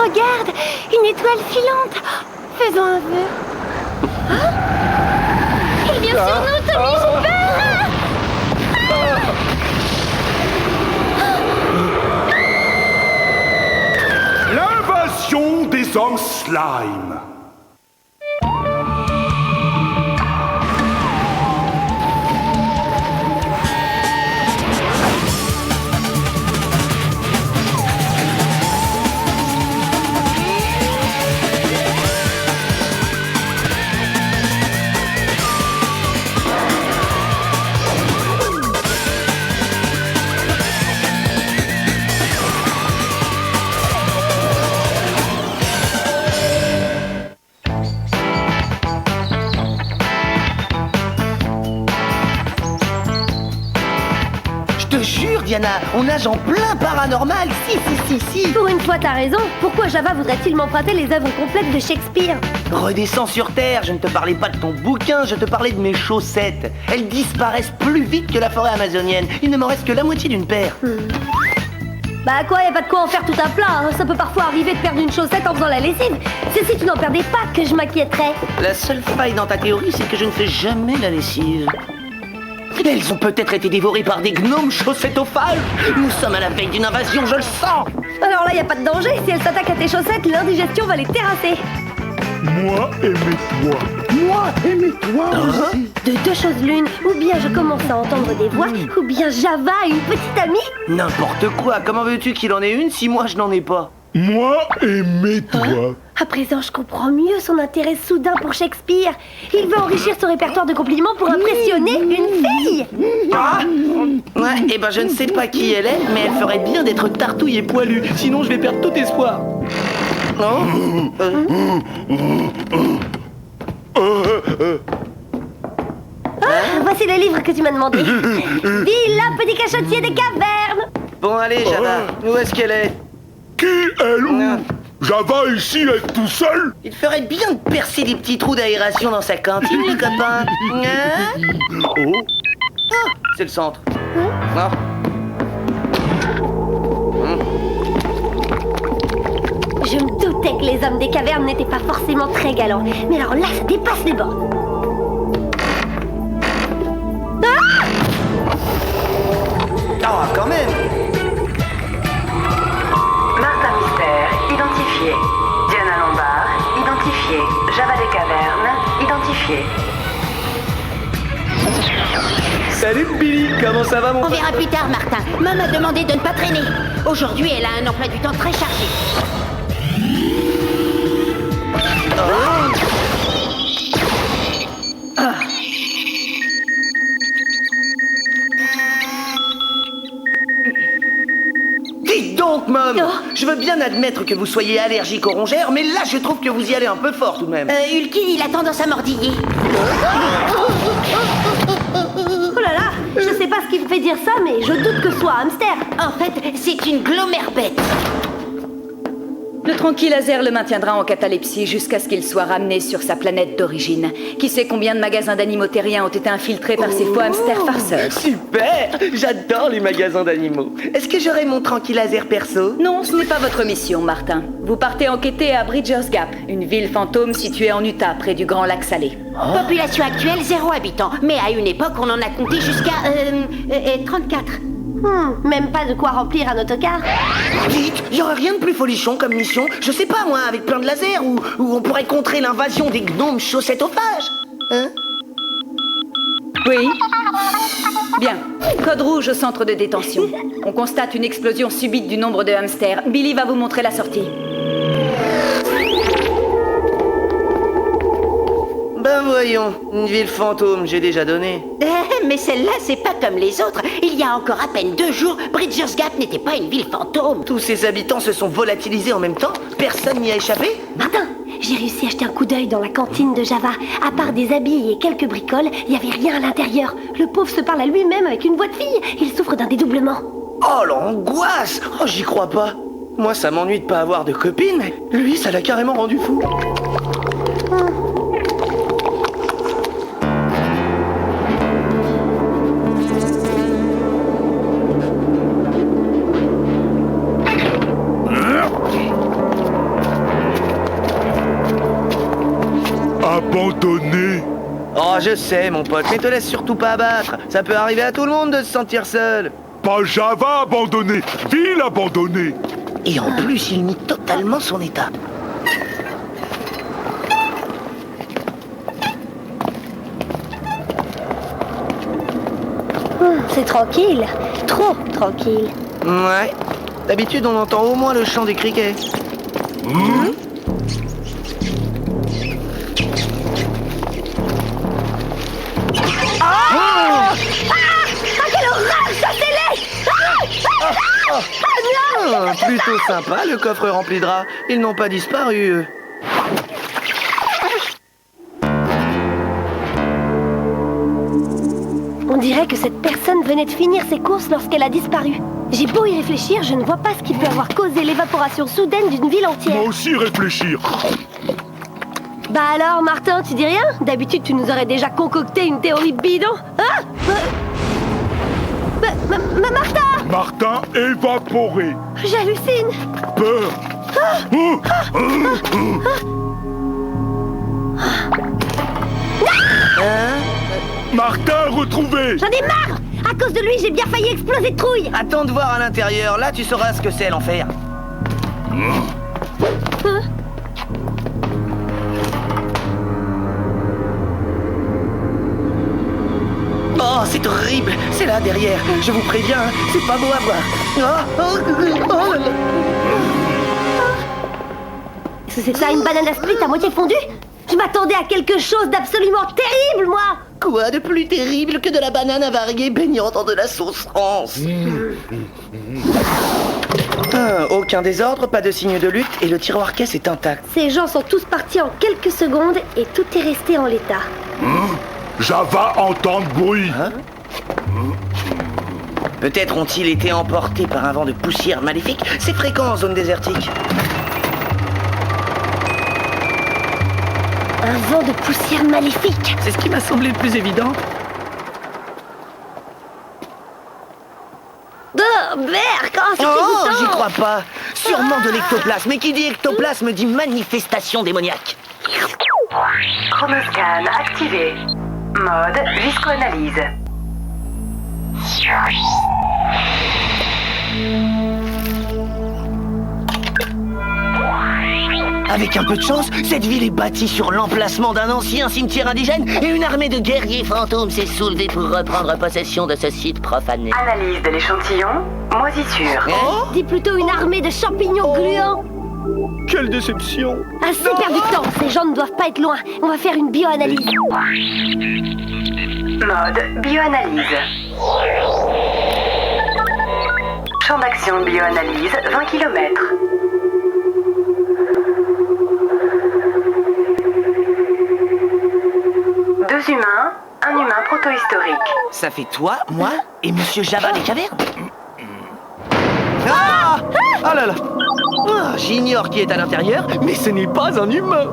Regarde, une étoile filante. Faisons un vœu. Il vient sur nous, Tommy, j'ai peur. L'invasion des hommes slime. Je te jure, Diana, on nage en plein paranormal. Si. Pour une fois, t'as raison. Pourquoi Java voudrait-il m'emprunter les œuvres complètes de Shakespeare? Redescends sur Terre, je ne te parlais pas de ton bouquin, je te parlais de mes chaussettes. Elles disparaissent plus vite que la forêt amazonienne. Il ne m'en reste que la moitié d'une paire. Bah quoi, y a pas de quoi en faire tout un plat, hein. Ça peut parfois arriver de perdre une chaussette en faisant la lessive. C'est si tu n'en perdais pas que je m'inquiéterais. La seule faille dans ta théorie, c'est que je ne fais jamais la lessive. Elles ont peut-être été dévorées par des gnomes chaussettophages. Nous sommes à la veille d'une invasion, je le sens. Alors là, y a pas de danger. Si elles s'attaquent à tes chaussettes, l'indigestion va les terrasser. Moi et mes toi aussi. De deux choses l'une, ou bien je commence à entendre des voix, ou bien Java a une petite amie. N'importe quoi, comment veux-tu qu'il en ait une si moi je n'en ai pas? Moi et mes toi. À présent, je comprends mieux son intérêt soudain pour Shakespeare. Il veut enrichir son répertoire de compliments pour impressionner une fille. Ah ouais, et ben je ne sais pas qui elle est, mais elle ferait bien d'être tartouille et poilue, sinon je vais perdre tout espoir. Non Voici le livre que tu m'as demandé. Villa Petit Cachotier des Cavernes. Bon allez Java, où est-ce qu'elle est? Qui est où? Java ici est tout seul? Il ferait bien de percer des petits trous d'aération dans sa cantine, les copains. Hein? Oh. Ah, c'est le centre. Ah. Je me doutais que les hommes des cavernes n'étaient pas forcément très galants. Mais alors là, ça dépasse les bornes. Ah, quand même. Martin Mystère, identifié. Diana Lombard, identifié. Java des Cavernes, identifié. Salut Billy, comment ça va mon On verra plus tard, Martin. Maman m'a demandé de ne pas traîner. Aujourd'hui, elle a un emploi du temps très chargé. Dites donc, Mom, Oh. je veux bien admettre que vous soyez allergique aux rongères, mais là, je trouve que vous y allez un peu fort tout de même. Hulkin, il a tendance à mordiller. Oh là là, je sais pas ce qui me fait dire ça, mais je doute que ce soit un hamster. En fait, c'est une glomerbette. Le tranquillaser le maintiendra en catalepsie jusqu'à ce qu'il soit ramené sur sa planète d'origine. Qui sait combien de magasins d'animaux terriens ont été infiltrés par ces faux hamsters farceurs? Super, j'adore les magasins d'animaux. Est-ce que j'aurai mon tranquillaser perso? Non, ce n'est pas votre mission, Martin. Vous partez enquêter à Bridgers Gap, une ville fantôme située en Utah, près du Grand Lac Salé. Population actuelle, 0 habitants. Mais à une époque, on en a compté jusqu'à 34. Même pas de quoi remplir un autocar. Dites, y aurait rien de plus folichon comme mission? Je sais pas moi, avec plein de lasers, où on pourrait contrer l'invasion des gnomes chaussettophages. Hein? Oui. Bien. Code rouge au centre de détention. On constate une explosion subite du nombre de hamsters. Billy va vous montrer la sortie. Ben Voyons, une ville fantôme, j'ai déjà donné. Mais celle-là, c'est pas comme les autres. Il y a encore à peine 2 jours, Bridger's Gap n'était pas une ville fantôme. Tous ses habitants se sont volatilisés en même temps. Personne n'y a échappé. Martin, j'ai réussi à jeter un coup d'œil dans la cantine de Java. À part des habits et quelques bricoles, il n'y avait rien à l'intérieur. Le pauvre se parle à lui-même avec une voix de fille. Il souffre d'un dédoublement. Oh, l'angoisse! Oh, j'y crois pas. Moi, ça m'ennuie de pas avoir de copine. Lui, ça l'a carrément rendu fou. Abandonné. Oh, je sais, mon pote, mais te laisse surtout pas abattre. Ça peut arriver à tout le monde de se sentir seul. Pas Java abandonné, ville abandonnée. Et en plus, il nie totalement son état. C'est tranquille. Trop tranquille. Ouais. D'habitude, on entend au moins le chant des criquets. Quelle horreur, ça c'est laid. Plutôt sympa, le coffre rempli de rats. Ils n'ont pas disparu, eux. On dirait que cette personne venait de finir ses courses lorsqu'elle a disparu. J'ai beau y réfléchir, je ne vois pas ce qui peut avoir causé l'évaporation soudaine d'une ville entière. Moi aussi réfléchir. Bah alors, Martin, tu dis rien? D'habitude, tu nous aurais déjà concocté une théorie bidon. Ah Martin! Martin évaporé. J'hallucine. Peur. Martin retrouvé. J'en ai marre. À cause de lui, j'ai bien failli exploser de trouille. Attends de voir à l'intérieur, là tu sauras ce que c'est l'enfer. Oh, c'est horrible. C'est là derrière. Je vous préviens, hein, c'est pas beau à voir. Oh là là. Est-ce que c'est ça, une banane à split à moitié fondue? Je m'attendais à quelque chose d'absolument terrible, moi. Quoi de plus terrible que de la banane avariée baignant dans de la sauce France? Aucun désordre, pas de signe de lutte et le tiroir caisse est intact. Ces gens sont tous partis en quelques secondes et tout est resté en l'état. Java entend de bruit. Peut-être ont-ils été emportés par un vent de poussière maléfique. C'est fréquent en zone désertique. Un vent de poussière maléfique. C'est ce qui m'a semblé le plus évident. Oh, merde, c'est Oh, dégoûtant. j'y crois pas. Sûrement de l'ectoplasme. Et qui dit ectoplasme dit manifestation démoniaque. Chronoscan activé. Mode viscoanalyse. Avec un peu de chance, cette ville est bâtie sur l'emplacement d'un ancien cimetière indigène et une armée de guerriers fantômes s'est soulevée pour reprendre possession de ce site profané. Analyse de l'échantillon. Moisissure. Dis plutôt une armée de champignons gluants. Quelle déception! Assez perdu de temps, ces gens ne doivent pas être loin. On va faire une bioanalyse. Mode bioanalyse. Champ d'action bioanalyse 20 km. Deux humains, un humain protohistorique. Ça fait toi, moi et Monsieur Java des cavernes? Ah! Ah là là! Ah, j'ignore qui est à l'intérieur, mais ce n'est pas un humain!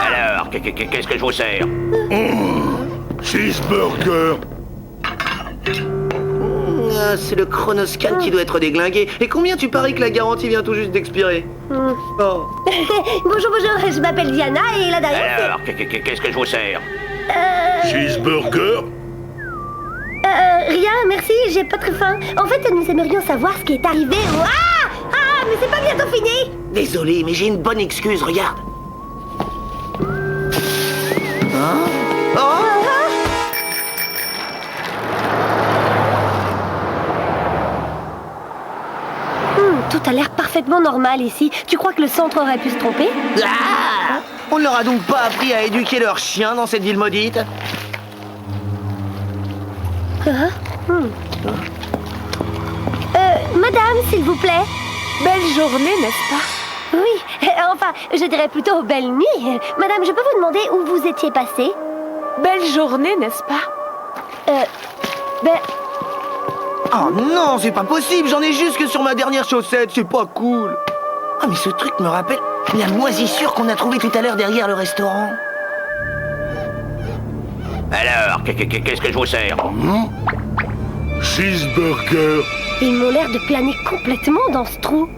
Alors, qu'est-ce que je vous sers? Cheeseburger. Ah, c'est le chronoscan qui doit être déglingué. Et combien tu paries que la garantie vient tout juste d'expirer? Oh. Bonjour, je m'appelle Diana et là derrière c'est... Alors, qu'est-ce que je vous sers? Cheeseburger. Rien, merci, j'ai pas très faim. En fait, nous aimerions savoir ce qui est arrivé. Ah, mais c'est pas bientôt fini. Désolé, mais j'ai une bonne excuse, regarde. Hein? Oh! t'as l'air parfaitement normal ici. Tu crois que le centre aurait pu se tromper? Ah! On ne leur a donc pas appris à éduquer leurs chiens dans cette ville maudite? Madame, s'il vous plaît. Belle journée, n'est-ce pas? Oui, enfin, je dirais plutôt belle nuit. Madame, je peux vous demander où vous étiez passée? Belle journée, n'est-ce pas? Ben, Oh non, c'est pas possible, j'en ai juste que sur ma dernière chaussette, c'est pas cool. Ah mais ce truc me rappelle la moisissure qu'on a trouvée tout à l'heure derrière le restaurant. Alors, qu'est-ce que je vous sers? Cheeseburger. ils m'ont l'air de planer complètement dans ce trou.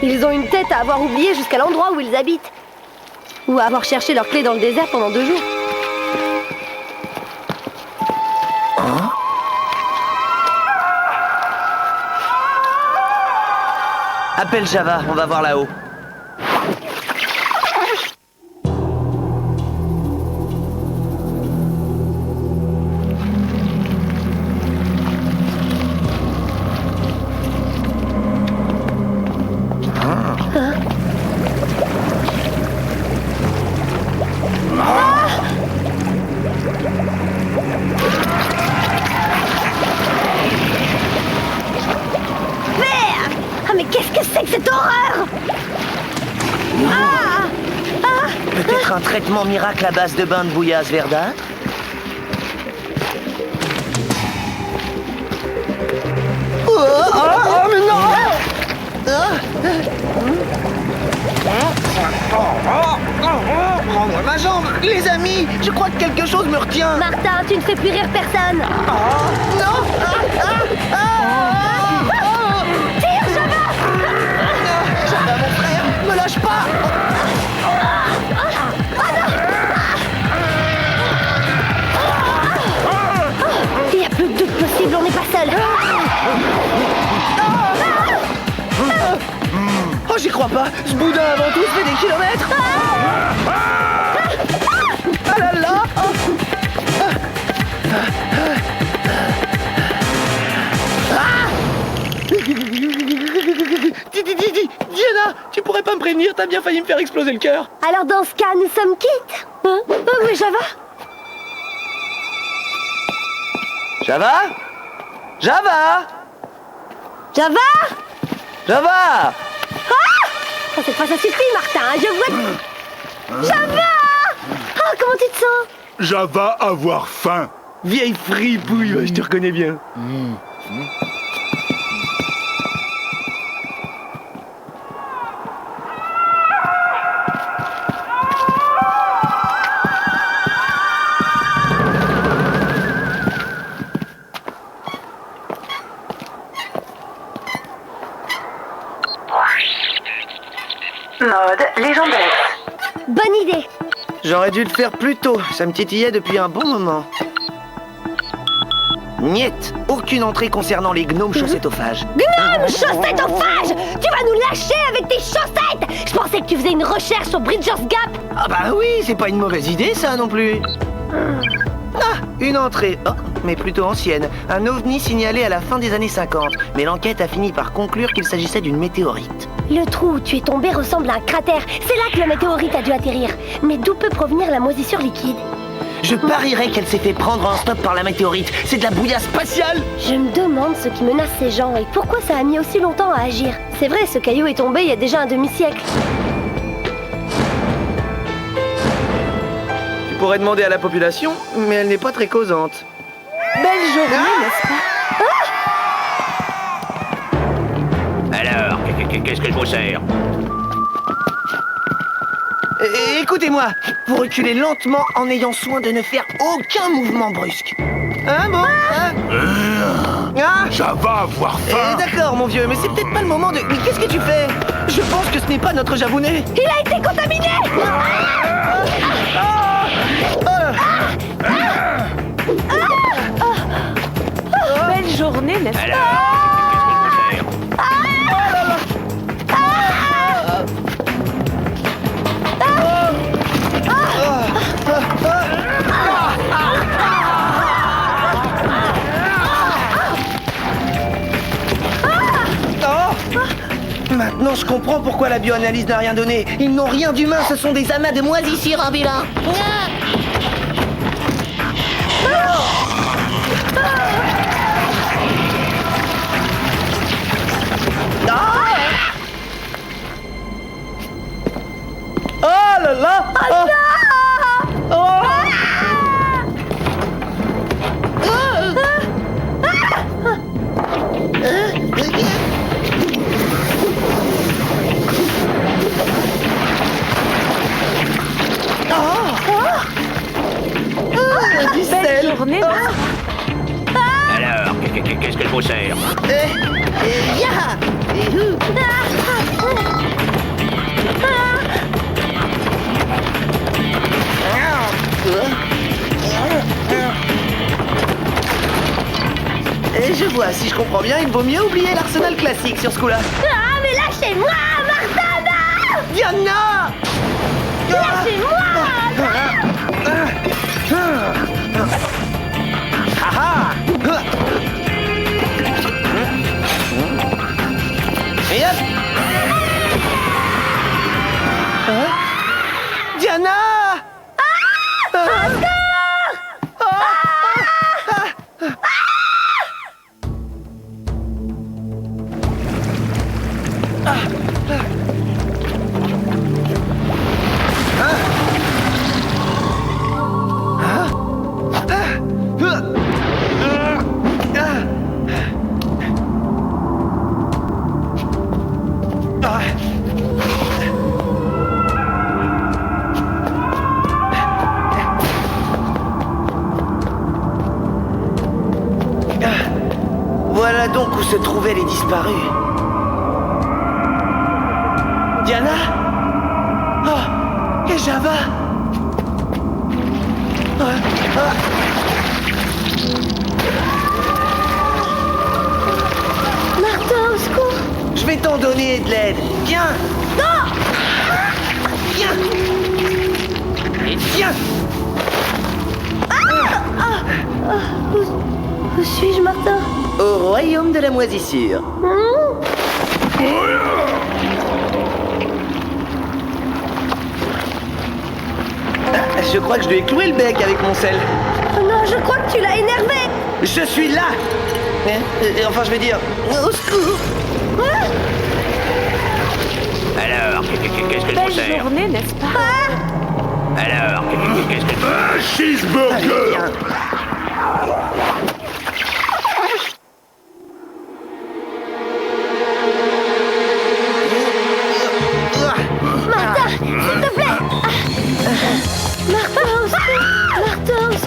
Ils ont une tête à avoir oublié jusqu'à l'endroit où ils habitent. Ou à avoir cherché leurs clés dans le désert pendant 2 jours. Appelle Java, on va voir là-haut. Ah, mais qu'est-ce que c'est que cette horreur? Peut-être un traitement miracle à base de bain de bouillasse verdâtre? Oh, mais non! Rends-moi ma jambe! Les amis, je crois que quelque chose me retient! Martin, tu ne fais plus rire personne. Non! Tire, Java! Java, mon frère, me lâche pas! Il y a plus de doute possible, on n'est pas seul. Oh, j'y crois pas! Ce boudin avant tout fait des kilomètres! Ah là là! Diana, tu pourrais pas me prévenir, t'as bien failli me faire exploser le cœur. Alors dans ce cas, nous sommes quittes. Hein? Oh oui, Java? Java? Java? Java? Java? Oh, cette fois ça suffit, Martin, je vois... Java! Oh, comment tu te sens? Java avoir faim. Vieille fripouille, ouais, je te reconnais bien. Mode légendaire. Bonne idée. J'aurais dû le faire plus tôt, ça me titillait depuis un bon moment. Niet, aucune entrée concernant les gnomes chaussetophages. Gnome chaussettophage! Tu vas nous lâcher avec tes chaussettes! Je pensais que tu faisais une recherche sur Bridger's Gap! Ah bah oui, c'est pas une mauvaise idée ça non plus. Ah, une entrée, oh, mais plutôt ancienne. Un ovni signalé à la fin des années 50. Mais l'enquête a fini par conclure qu'il s'agissait d'une météorite. Le trou où tu es tombé ressemble à un cratère. C'est là que la météorite a dû atterrir. Mais d'où peut provenir la moisissure liquide? Je parierais qu'elle s'est fait prendre en stop par la météorite. C'est de la brouillade spatiale. Je me demande ce qui menace ces gens et pourquoi ça a mis aussi longtemps à agir. C'est vrai, ce caillou est tombé il y a déjà un demi-siècle. Tu pourrais demander à la population, mais elle n'est pas très causante. Belle journée, n'est-ce pas? Alors, qu'est-ce que je vous sers? Écoutez-moi, vous reculez lentement en ayant soin de ne faire aucun mouvement brusque. Hein, bon hein? Java avoir faim. D'accord, mon vieux, mais c'est peut-être pas le moment de... Mais qu'est-ce que tu fais? Je pense que ce n'est pas notre javouné. Il a été contaminé! Belle journée, n'est-ce pas? Alors, qu'est-ce que je vous sers? Je comprends pourquoi la bioanalyse n'a rien donné. Ils n'ont rien d'humain, ce sont des amas de moisissures ambulants. Oh là là! Belle journée, n'est-ce pas? Alors, qu'est-ce que je vous sers? Et je vois, si je comprends bien, il vaut mieux oublier l'arsenal classique sur ce coup-là. Ah, mais lâchez-moi, Martin! Diana! Lâchez-moi! Et hop! Diana! Voilà donc où se trouvaient les disparus. Diana? Oh, et Java? Martin, au secours! Je vais t'en donner de l'aide. Viens! Non! Viens! Et viens! Où suis-je, Martin? Au royaume de la moisissure. Je crois que je lui ai cloué le bec avec mon sel. Oh non, je crois que tu l'as énervé! Je suis là! Enfin, je vais dire, au secours! Alors, qu'est-ce que je vous Belle sers? journée, n'est-ce pas? Alors, qu'est-ce que je vous Un cheeseburger! Martin, s'il te plaît! Martin, au secours! Martin, au secours!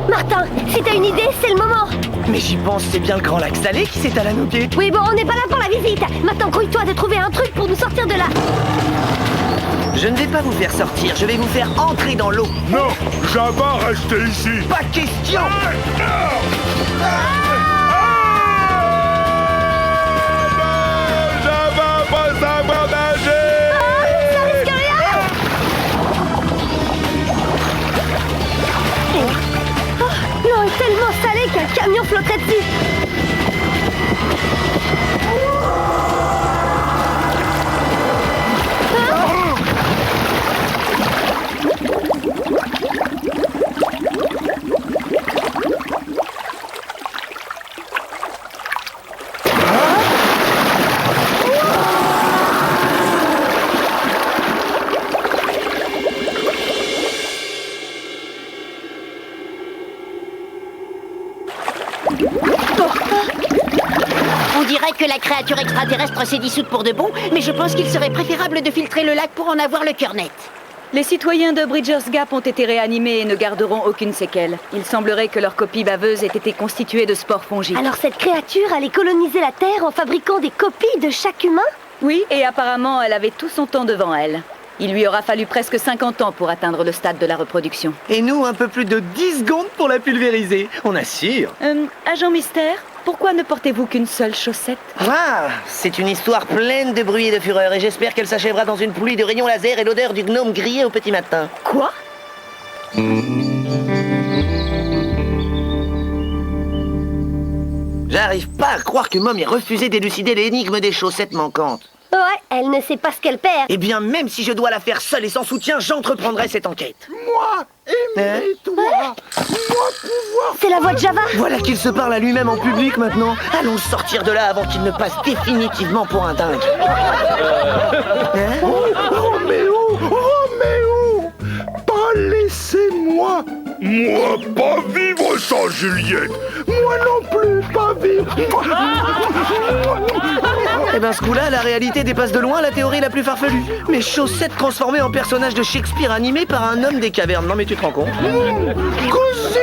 Martin, si t'as une idée, c'est le moment! Mais j'y pense, c'est bien le grand lac salé qui s'est à la noquer. Oui, bon, on n'est pas là pour la visite! Maintenant, grouille-toi de trouver un truc pour nous sortir de là! Je ne vais pas vous faire sortir, je vais vous faire entrer dans l'eau. Non, Java, restez ici! Pas question! Java, pas savoir nager! Ça risque rien! L'eau est tellement salée qu'un camion flotterait dessus! que la créature extraterrestre s'est dissoute pour de bon, mais je pense qu'il serait préférable de filtrer le lac pour en avoir le cœur net. Les citoyens de Bridgers Gap ont été réanimés et ne garderont aucune séquelle. Il semblerait que leur copie baveuse ait été constituée de spores fongiques. Alors cette créature allait coloniser la Terre en fabriquant des copies de chaque humain? Oui, et apparemment, elle avait tout son temps devant elle. Il lui aura fallu presque 50 ans pour atteindre le stade de la reproduction. Et nous, un peu plus de 10 secondes pour la pulvériser. On assure. Agent Mystère, pourquoi ne portez-vous qu'une seule chaussette? Ah, c'est une histoire pleine de bruit et de fureur, et j'espère qu'elle s'achèvera dans une pluie de rayons laser et l'odeur du gnome grillé au petit matin. Quoi? J'arrive pas à croire que Mom ait refusé d'élucider l'énigme des chaussettes manquantes. Ouais, elle ne sait pas ce qu'elle perd. Eh bien, même si je dois la faire seule et sans soutien, j'entreprendrai cette enquête. Moi, aimer-toi, moi pouvoir... C'est la voix de Java. Voilà qu'il se parle à lui-même en public maintenant. Allons sortir de là avant qu'il ne passe définitivement pour un dingue. Roméo, pas laisser-moi. Moi, pas vivre sans Juliette. Moi non plus, pas vivre. Eh ben, ce coup-là, la réalité dépasse de loin la théorie la plus farfelue. Mes chaussettes transformées en personnages de Shakespeare animés par un homme des cavernes. Non mais tu te rends compte? Cosy.